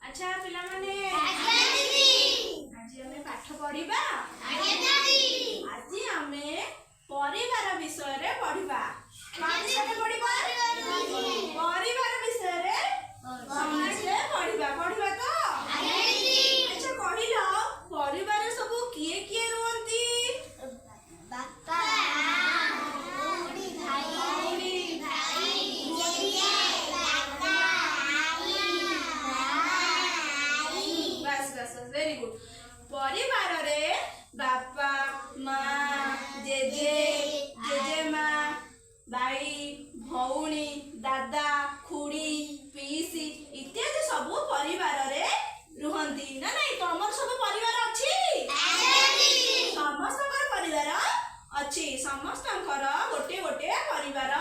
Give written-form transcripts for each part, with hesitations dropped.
अच्छा पिला माने आज हमें पाठ पढ़िबा आज हमें परिवार विषय रे पढ़िबा परिवार विषय रे समझे पढ़िबा तो अच्छा कहिलो परिवार सब किए किए रुहंती बापा वेरी गुड परिवार रे बापा माँ जेजे जेजेमा भाई भौणी दादा खुड़ी पीसी इत्यादि सब परिवार रे रुहंती ना नहीं तमर सब परिवार अछि समस्तकर परिवार अछि समस्तकर गोटे गोटे परिवार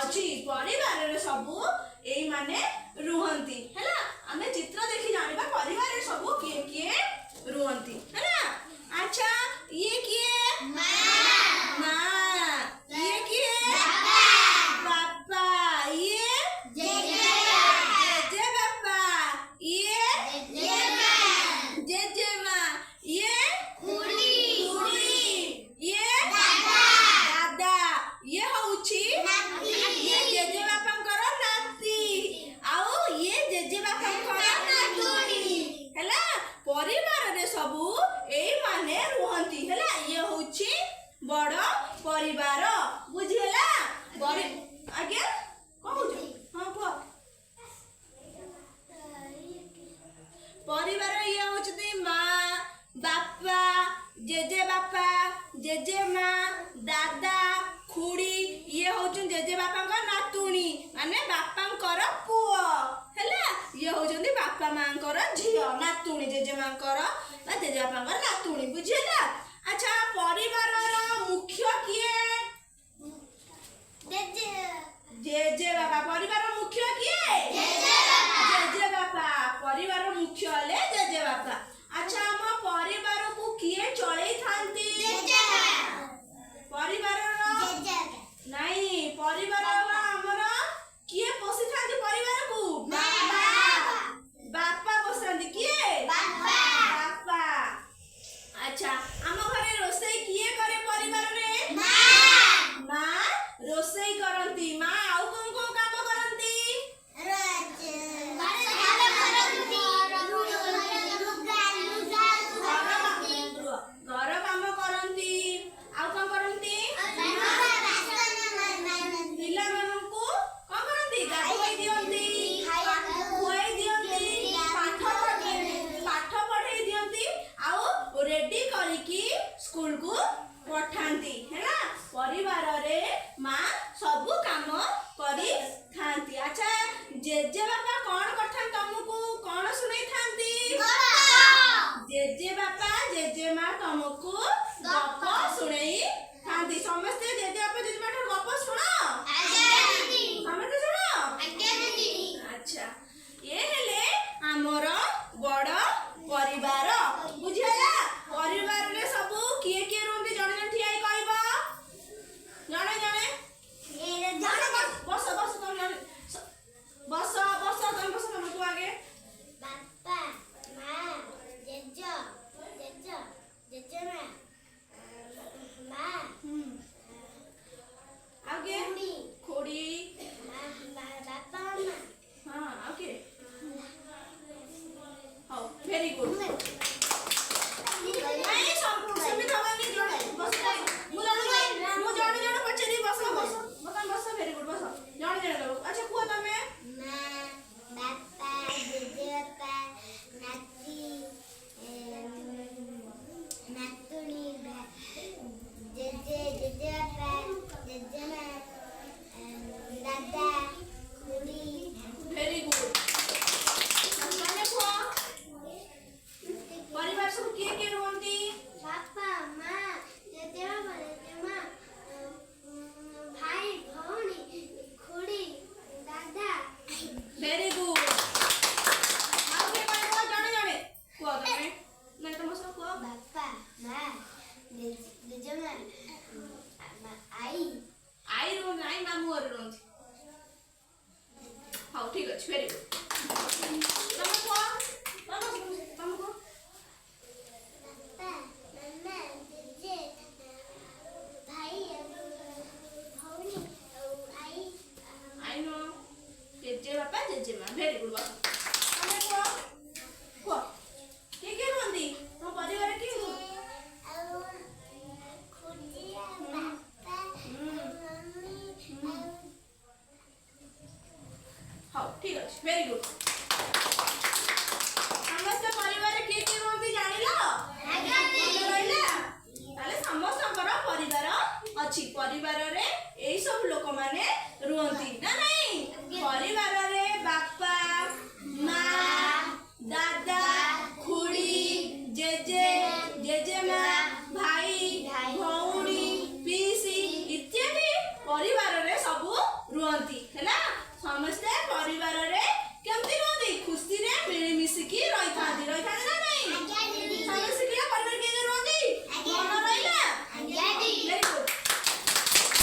अछि परिवार रे सब एई माने रुहंती हैला हमें चित्र देखि जानिबा परिवार रे सब किए किए रुहंती हैला अच्छा ये किए मां ये किए पापा ये जेजे पापा ये जेजे मां ये खुड़ी ये दादा ये होउची ये जेजे बापांकर नाती आउ ये जेजे बापांकर नातुनी हैला परिवार रे सबु एई माने रुहंती हैला ये होउची बड़ परिवार बुझिला बड़ आगे कहू हां को परिवार ये होउची मां बापा जेजे मां दादा खुड़ी ये होउची जेजे बापांकर नातुनी माने बापांकर पुओ हैला ये होउचंदी बापा मांकर झियो नातुनी जेजे मांकर बा जेजे बापांकर नातुनी बुझिला अच्छा परिवार रो मुख्य किए जेजे बापा परिवार रो मुख्य किए जेजे बापा परिवार रो मुख्य ले जेजे बापा अच्छा हम परिवार को किए चलै थांती परिवार रो नहीं परिवार रो हमर किए पोषि थांती परिवार को बापा पोषंती किए बापा अच्छा हम घरे रोसई किए करे परिवार रे मां रोसई करंती मां आउ कोन कोन काम करंती घर काम करंती आउ कोन करंती पिला मानकू कोन करंती गाधोई दियंती खुआई दियंती पाठ पढ़ाई दियंती आउ रेडी करिकी स्कूल को पठांती हैना परिवार रे मां सब काम करी थांती अच्छा जेजे बापा कोन करथान तुमको कोन सुनै थांती जेजे बापा जेजे मां तुमको गप सुनै थांती समस्त जेजे बापा जेजे मां गप सुनो समस्त सुनो अच्छा ये हेले हमर बड़ परिवार बुझिला परिवार रे सब किए किए रहंती जणे जणे ठियाई कहबा जणे जणे बस तुम जणे बस तुम तू आगे बापा मां जेजो जेजेमा मां आगे खोड़ी बापा हां ओके हां वेरी गुड नहीं सुमित हवानी जणे बस मु जणे पछेरी बस वेरी गुड बस जणे अच्छा कुआ तमे मां बापा जेजे बापा नाती नातुनी जेजे बापा जेजेमा दादा खुड़ी वेरी गुड माने कुआ ରାଜି ରହିଥାନ୍ତି